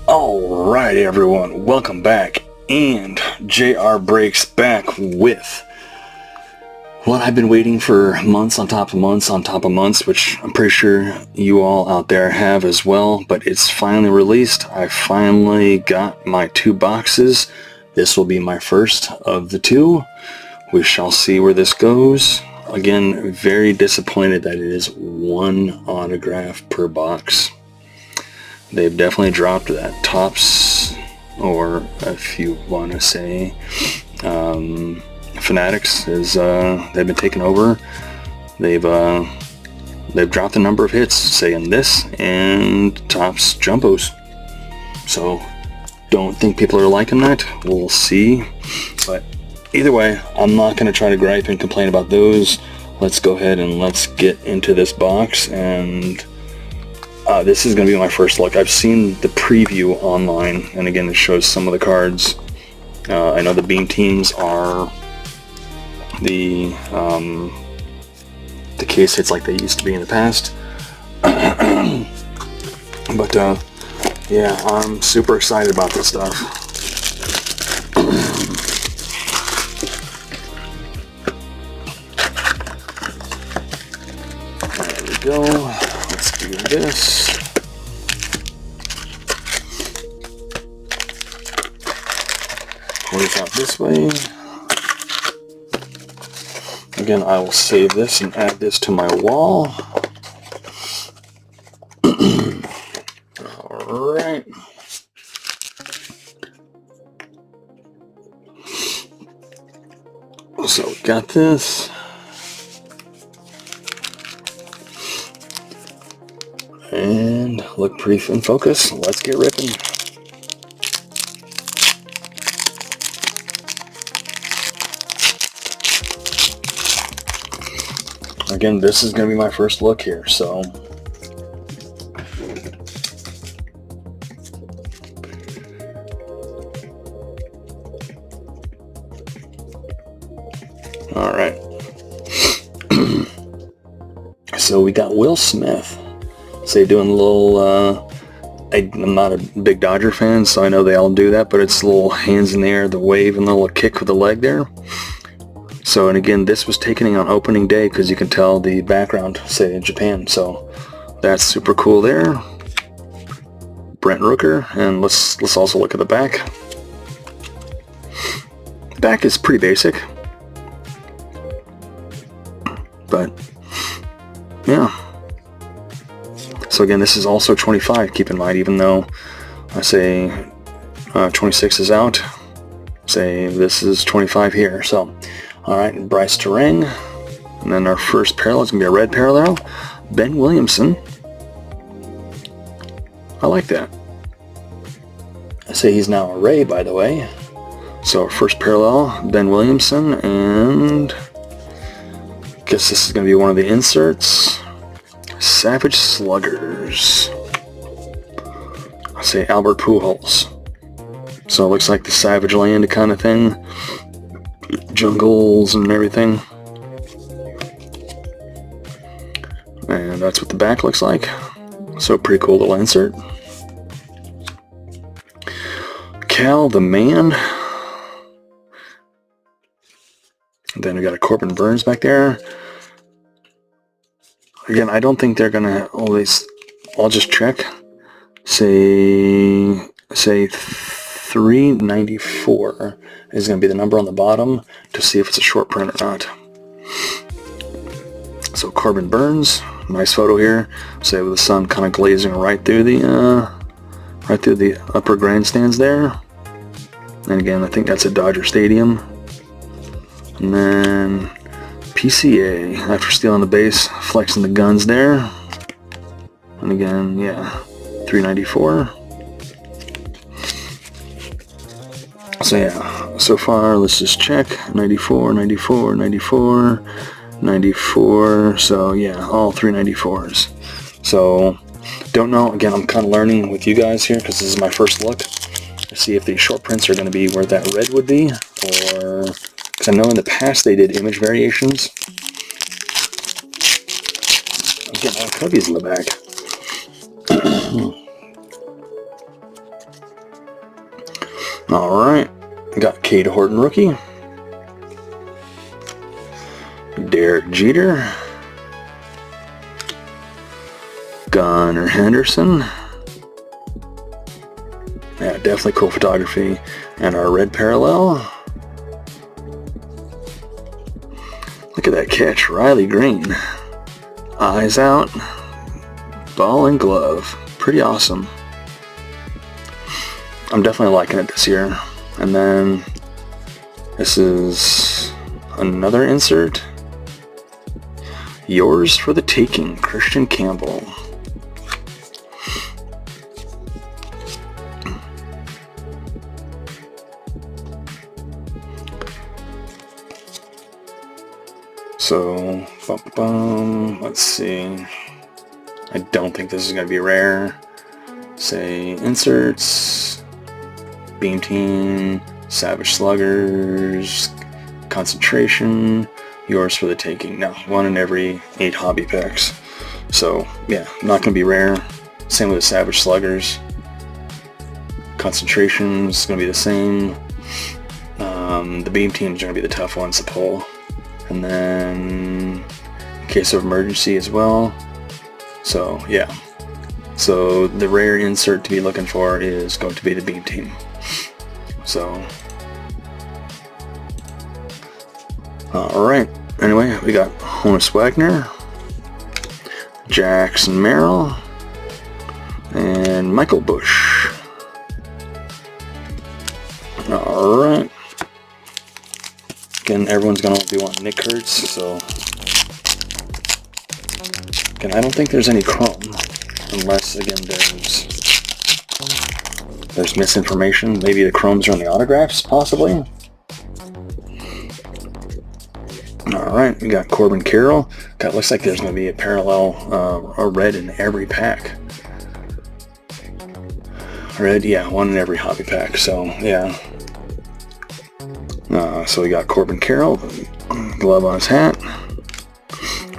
Alright everyone, welcome back, and JR Breaks back with what I've been waiting for months on top of months on top of months, which I'm pretty sure you all out there have as well, but it's finally released. I finally got my 2 boxes. This will be my first of the 2. We shall see where this goes. Again, very disappointed that it is 1 autograph per box. They've definitely dropped that Topps, or if you want to say Fanatics, is they've been taken over. They've dropped the number of hits, say in this and Topps Jumbos. So don't think people are liking that. We'll see. But either way, I'm not going to try to gripe and complain about those. Let's go ahead and let's get into this box. And this is going to be my first look. I've seen the preview online, and again, it shows some of the cards. I know the Beam Teams are the case hits like they used to be in the past. But yeah, I'm super excited about this stuff. There we go. Let's do this. Pull this out this way. Again, I will save this and add this to my wall. Alright. So, got this. And look pretty in focus. Let's get ripping. Again, this is going to be my first look here, so all right. So we got Will Smith. Say doing a little, I'm not a big Dodger fan, so I know they all do that, but it's little hands in the air, the wave, and the little kick with the leg there. So, and again, this was taken on opening day because you can tell the background, say, in Japan. So that's super cool there. Brent Rooker, and let's also look at the back. The back is pretty basic, but yeah. So again, this is also 25, keep in mind, even though I say 26 is out, say this is 25 here. So, alright, Bryce Terang. And then our first parallel is going to be a red parallel. Ben Williamson. I like that. I say he's now a Ray, by the way. So our first parallel, Ben Williamson, and I guess this is going to be one of the inserts. Savage Sluggers. I say Albert Pujols. So it looks like the Savage Land kind of thing. Jungles and everything. And that's what the back looks like. So pretty cool little insert. Cal the Man. And then we got a Corbin Burns back there. Again, I don't think they're gonna always. I'll just check. Say 394 is going to be the number on the bottom to see if it's a short print or not. So Corbin Burns, nice photo here. Say with the sun kind of glazing right through the upper grandstands there. And again, I think that's at Dodger Stadium. And then PCA after stealing the base, flexing the guns there. And again, yeah, 394. So yeah, so far let's just check. 94, 94, 94, 94. So yeah, all 394s. So don't know. Again, I'm kind of learning with you guys here because this is my first look to see if these short prints are going to be where that red would be, or because I know in the past they did image variations. I'm getting all cubbies in the back. Alright, got Cade Horton rookie. Derek Jeter. Gunnar Henderson. Yeah, definitely cool photography. And our red parallel. Look at that catch, Riley Green. Eyes out. Ball and glove. Pretty awesome. I'm definitely liking it this year. And then this is another insert. Yours for the taking, Christian Campbell. So, let's see. I don't think this is going to be rare. Say inserts, Beam Team, Savage Sluggers, Concentration, Yours for the taking. No, 1 in every 8 hobby packs. So, yeah, not going to be rare. Same with the Savage Sluggers. Concentration is going to be the same. The Beam Team is going to be the tough ones to pull. And then, in case of emergency as well. So, yeah. So, the rare insert to be looking for is going to be the Beam Team. So, alright. Anyway, we got Honus Wagner, Jackson Merrill, and Michael Bush. Alright. Again, everyone's going to be wanting Nick Kurtz, so... Again, I don't think there's any chrome, unless, again, there's misinformation. Maybe the chromes are on the autographs, possibly. Alright, we got Corbin Carroll. God, looks like there's going to be a parallel, a red in every pack. Red, yeah, 1 in every hobby pack, so, yeah. So we got Corbin Carroll, glove on his hat.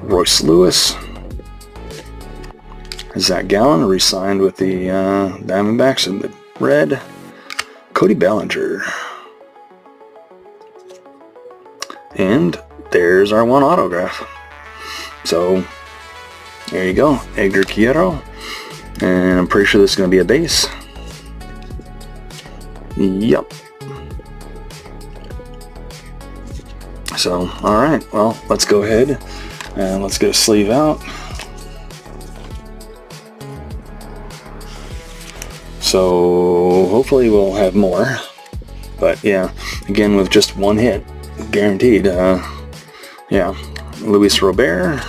Royce Lewis. Zach Gallen, re-signed with the Diamondbacks in the red. Cody Bellinger. And there's our 1 autograph. So, there you go. Edgar Quero. And I'm pretty sure this is going to be a base. Yep. So, alright, well, let's go ahead and let's get a sleeve out. So, hopefully we'll have more. But, yeah, again, with just 1 hit, guaranteed. Yeah, Luis Robert,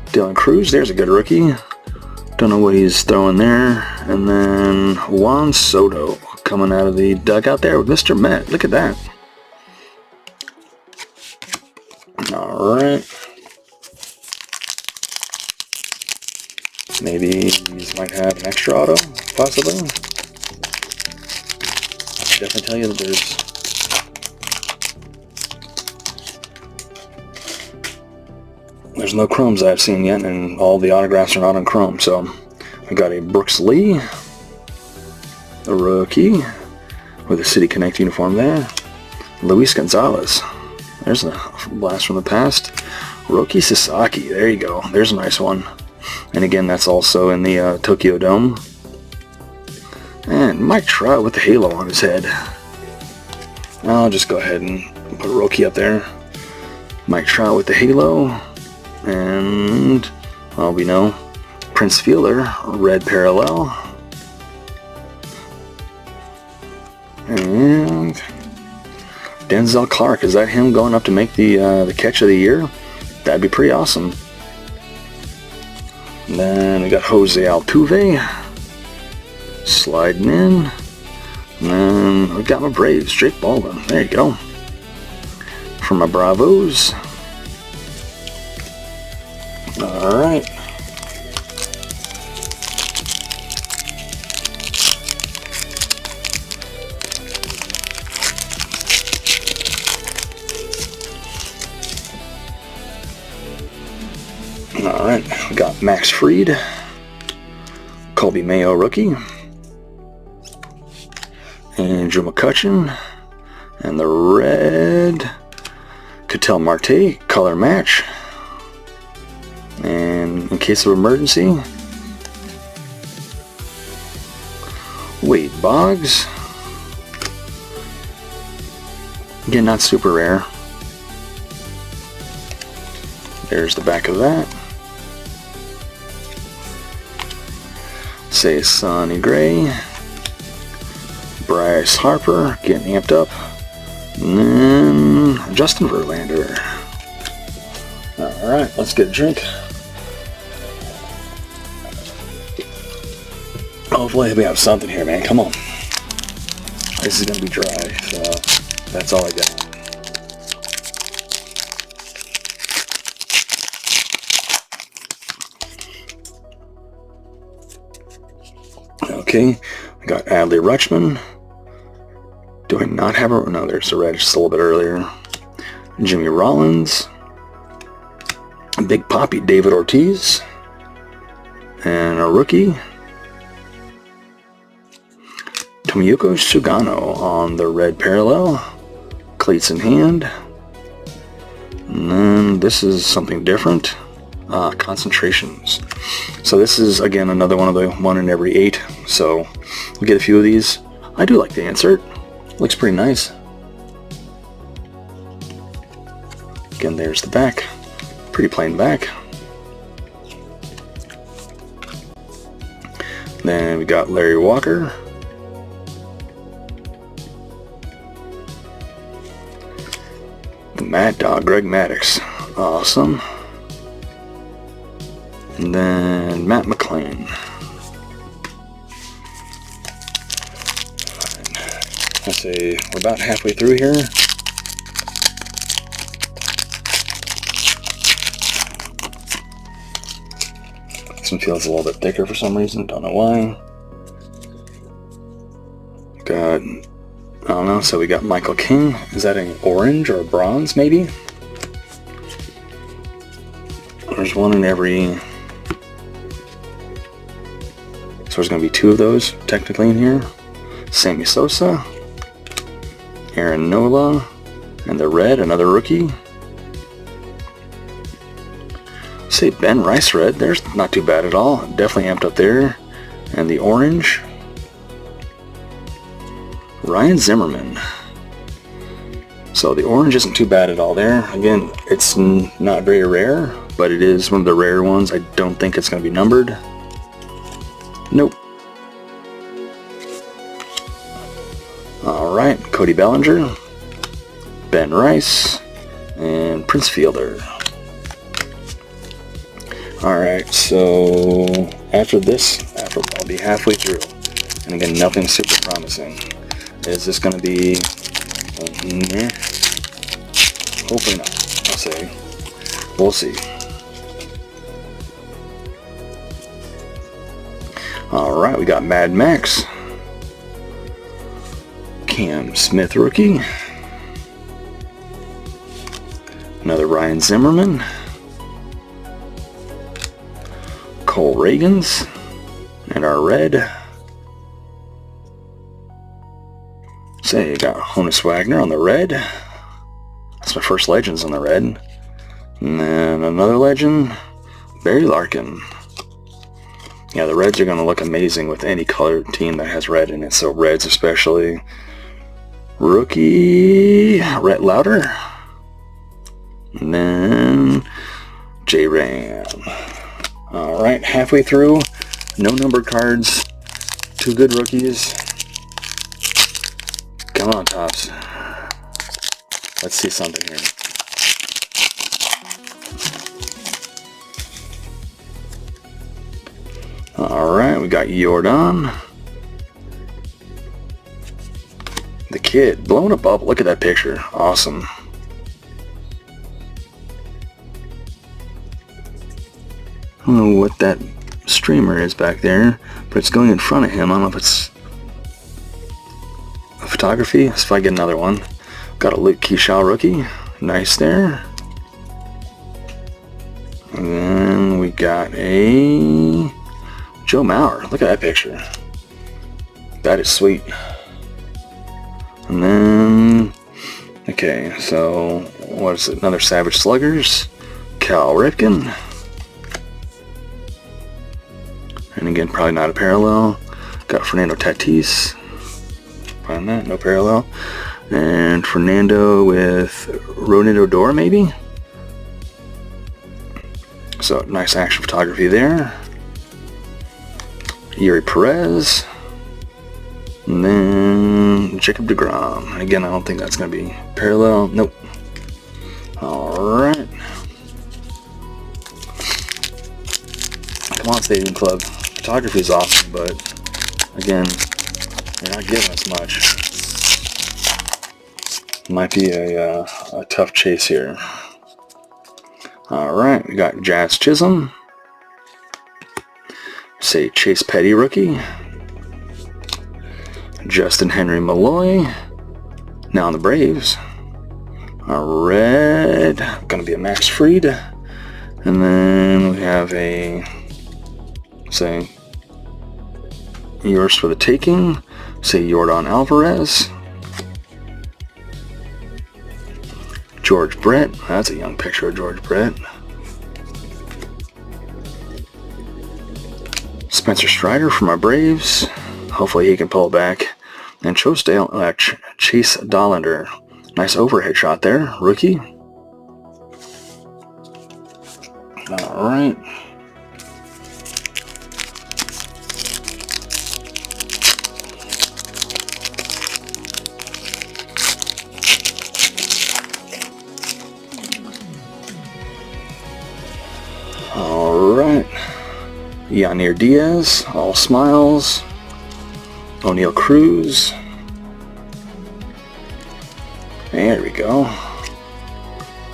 Dylan Cruz, there's a good rookie. Don't know what he's throwing there. And then Juan Soto coming out of the dugout there with Mr. Met. Look at that. Alright. Maybe these might have an extra auto, possibly. I'll definitely tell you that there's no chromes I've seen yet, and all the autographs are not on chrome. So I got a Brooks Lee, a rookie with a City Connect uniform there. Luis Gonzalez. There's a blast from the past. Roki Sasaki. There you go. There's a nice one. And again, that's also in the Tokyo Dome. And Mike Trout with the halo on his head. I'll just go ahead and put Roki up there. Mike Trout with the halo. And, well, we know, Prince Fielder, red parallel. And Denzel Clark, is that him going up to make the catch of the year? That'd be pretty awesome. And then we got Jose Altuve sliding in. And then we got my Braves, Jake Baldwin. There you go. For my Bravos. Alright. Alright, we got Max Fried, Colby Mayo rookie, Andrew McCutchen. And the red, Ketel Marte, color match. And in case of emergency, Wade Boggs. Again, not super rare. There's the back of that. Say Sonny Gray. Bryce Harper getting amped up. And then Justin Verlander. Alright, let's get a drink. Hopefully we have something here, man. Come on. This is going to be dry, so that's all I got. Okay, we got Adley Rutschman. Do I not have a... No, there's a red just a little bit earlier. Jimmy Rollins. Big Poppy, David Ortiz. And a rookie. Tomiyuko Sugano on the red parallel. Cleats in hand. And then this is something different. Concentrations. So this is, again, another one of the 1 in every 8. So we'll get a few of these. I do like the insert. Looks pretty nice. Again, there's the back. Pretty plain back. Then we got Larry Walker. The Mad Dog, Greg Maddux. Awesome. And then Matt McLean. Let's see, we're about halfway through here. This one feels a little bit thicker for some reason, don't know why. Got, I don't know, so we got Michael King. Is that an orange or a bronze, maybe? There's 1 in every... So there's going to be 2 of those, technically, in here. Sammy Sosa. Aaron Nola, and the red, another rookie. Say Ben Rice red, there's not too bad at all. Definitely amped up there. And the orange, Ryan Zimmerman. So the orange isn't too bad at all there. Again, it's not very rare, but it is one of the rare ones. I don't think it's going to be numbered. Nope. Alright, Cody Bellinger, Ben Rice, and Prince Fielder. Alright, so after this, I'll be halfway through. And again, nothing super promising. Is this going to be... hopefully not, I'll say. We'll see. Alright, we got Mad Max. Cam Smith rookie. Another Ryan Zimmerman. Cole Reagans. And our red. Say you got Honus Wagner on the red. That's my first Legends on the red. And then another legend, Barry Larkin. Yeah, the reds are going to look amazing with any colored team that has red in it, so reds especially. Rookie, Rhett Lauder. And then J-Ram. Alright, halfway through. No numbered cards. 2 good rookies. Come on, Topps. Let's see something here. Alright, we got Jordan. The kid, blowing a bubble. Look at that picture. Awesome. I don't know what that streamer is back there, but it's going in front of him. I don't know if it's a photography. Let's see if I get another one. Got a Luke Keyshaw rookie. Nice there. And then we got a Joe Mauer. Look at that picture. That is sweet. And then, okay, so what is it? Another Savage Sluggers, Cal Ripken. And again, probably not a parallel. Got Fernando Tatis. Find that, no parallel. And Fernando with Ronald Odor, maybe? So, nice action photography there. Yuri Perez. And then Jacob deGrom. Again, I don't think that's going to be parallel. Nope. Alright. Come on, Stadium Club. Photography is awesome, but again, they're not giving us much. Might be a tough chase here. Alright, we got Jazz Chisholm. Say Chase Petty rookie. Justin Henry Malloy. Now on the Braves. A red. Gonna be a Max Fried. And then we have a, say, yours for the taking. Say Yordan Alvarez. George Brett. That's a young picture of George Brett. Spencer Strider from our Braves. Hopefully he can pull it back. And Chase Dollander. Nice overhead shot there. Rookie. Alright. Alright. Yanir Diaz, all smiles. O'Neal Cruz. There we go.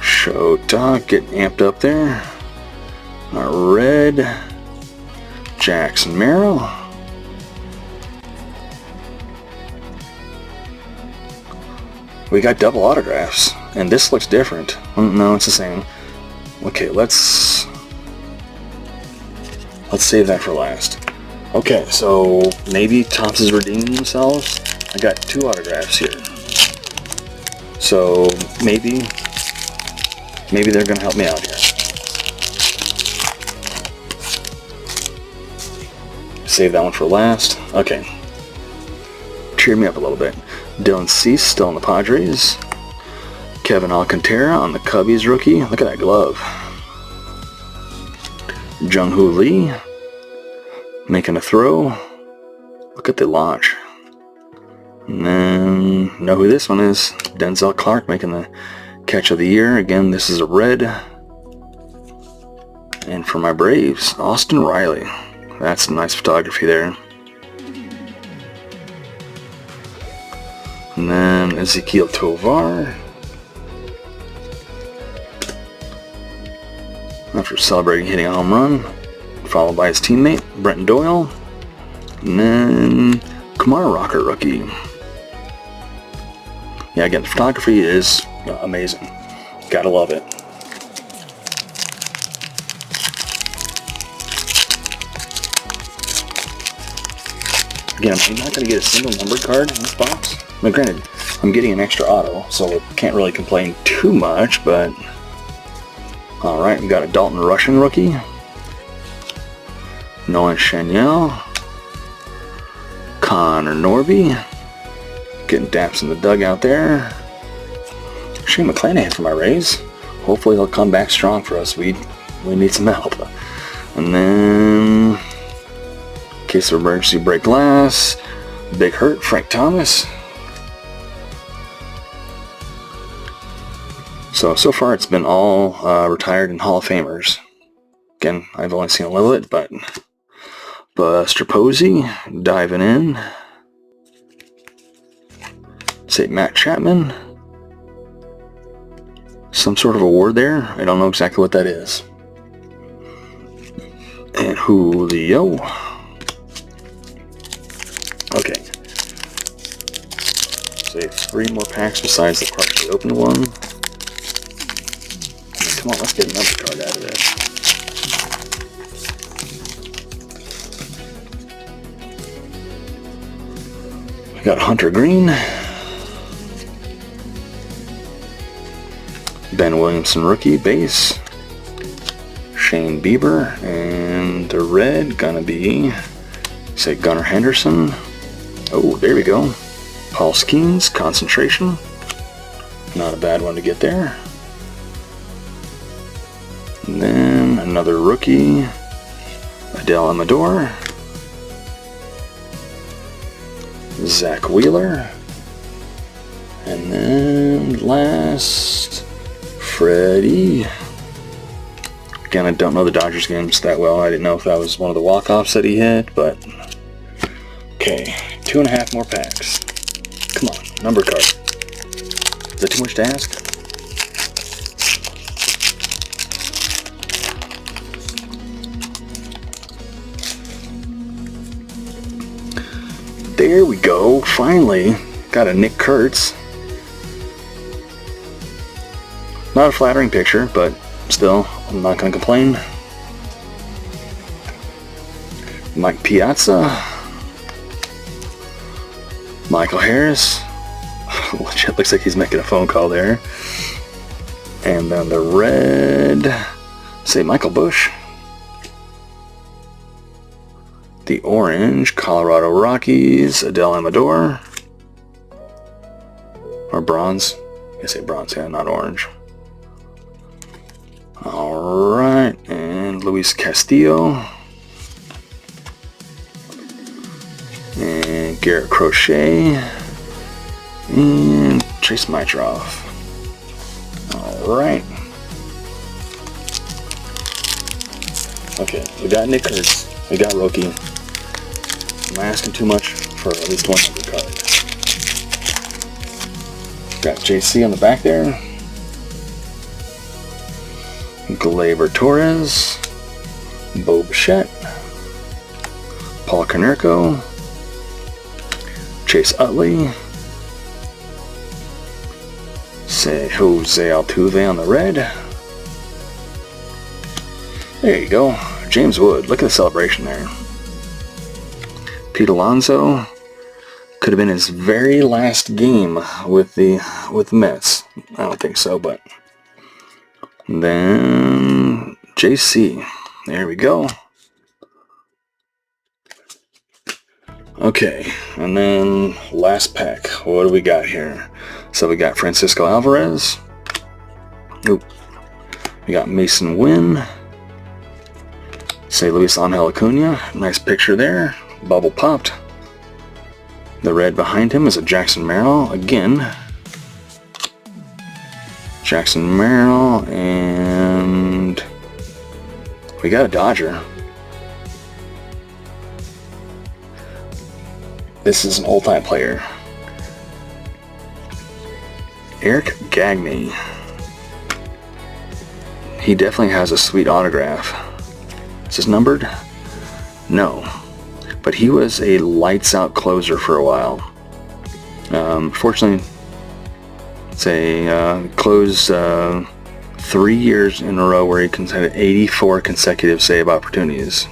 Shota getting amped up there. A red. Jackson Merrill. We got double autographs, and this looks different. No, it's the same. Okay, let's save that for last. Okay, so maybe Topps is redeeming themselves. I got 2 autographs here. So maybe they're gonna help me out here. Save that one for last. Okay. Cheer me up a little bit. Dylan Cease still on the Padres. Kevin Alcantara on the Cubbies rookie. Look at that glove. Jung-Hoo Lee making a throw. Look at the launch. And then, know who this one is. Denzel Clark making the catch of the year. Again, this is a red. And for my Braves, Austin Riley. That's some nice photography there. And then Ezequiel Tovar. After celebrating hitting a home run. Followed by his teammate, Brenton Doyle. And then Kumar Rocker rookie. Yeah, again, the photography is amazing. Gotta love it. Again, I'm not going to get a single numbered card in this box. Now, granted, I'm getting an extra auto, so I can't really complain too much, but... Alright, we got a Dalton Rushing rookie. Nolan Chaniel. Connor Norby. Getting daps in the dugout there. Shane McClanahan for my Rays. Hopefully he'll come back strong for us. We need some help. And then... Case of emergency, break glass. Big hurt, Frank Thomas. So far it's been all retired and Hall of Famers. Again, I've only seen a little bit, but Buster Posey diving in. Say Matt Chapman. Some sort of award there. I don't know exactly what that is. And Julio. Okay. Say 3 more packs besides the partially opened one. Come on, let's get another card out of this. We got Hunter Green. Ben Williamson rookie base. Shane Bieber, and the red gonna be, say, Gunnar Henderson. Oh, there we go. Paul Skeens, concentration. Not a bad one to get there. And then another rookie, Adele Amador. Zach Wheeler. And then last, Freddie. Again, I don't know the Dodgers games that well. I didn't know if that was one of the walk-offs that he hit, but... Okay, 2.5 more packs. Come on, number card. Is that too much to ask? There we go, finally. Got a Nick Kurtz. Not a flattering picture, but still, I'm not going to complain. Mike Piazza. Michael Harris. Legit looks like he's making a phone call there. And then the red, say Michael Busch. The orange, Colorado Rockies, Adele Amador. Or bronze. I say bronze, yeah, not orange. Alright, and Luis Castillo. And Garrett Crochet. And Chase Mitroff. Alright. Okay, we got Nick Kurtz. We got Roki. I'm asking too much for at least 100 card. Got JC on the back there. Gleyber Torres. Bo Bichette. Paul Konerko. Chase Utley. Say Jose Altuve on the red. There you go. James Wood. Look at the celebration there. Pete Alonso. Could have been his very last game with the Mets. I don't think so, but then JC. There we go. Okay, and then last pack. What do we got here? So we got Francisco Alvarez. Oop. We got Mason Wynn. Say Luis Angel Acuna. Nice picture there. Bubble popped. The red behind him is a Jackson Merrill again. Jackson Merrill, and we got a Dodger. This is an old-time player. Eric Gagne. He definitely has a sweet autograph. Is this numbered? No. But he was a lights-out closer for a while. Fortunately, closed 3 years in a row where he had 84 consecutive save opportunities.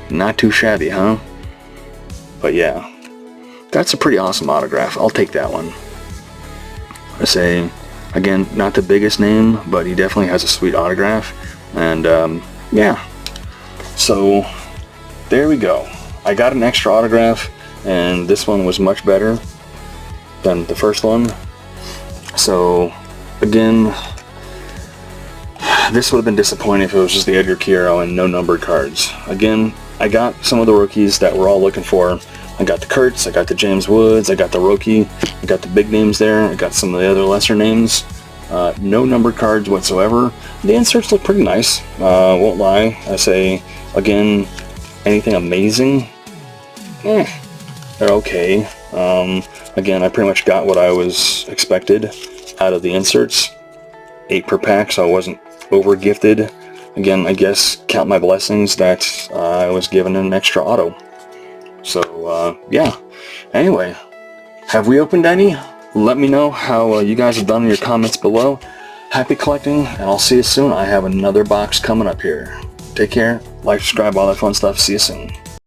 Not too shabby, huh? But yeah, that's a pretty awesome autograph. I'll take that one. I say, again, not the biggest name, but he definitely has a sweet autograph. And yeah, so there we go. I got an extra autograph, and this one was much better than the first one. So again, this would have been disappointing if it was just the Edgar Quero and no numbered cards. Again, I got some of the rookies that we're all looking for. I got the Kurtz, I got the James Woods, I got the Roki, I got the big names there, I got some of the other lesser names. No numbered cards whatsoever. The inserts look pretty nice, won't lie. I say, again, anything amazing? They're okay. Again, I pretty much got what I was expected out of the inserts. 8 per pack, so I wasn't over gifted. Again, I guess count my blessings that I was given an extra auto. So, yeah. Anyway, have we opened any? Let me know how you guys have done in your comments below. Happy collecting, and I'll see you soon. I have another box coming up here. Take care, like, subscribe, all that fun stuff. See you soon.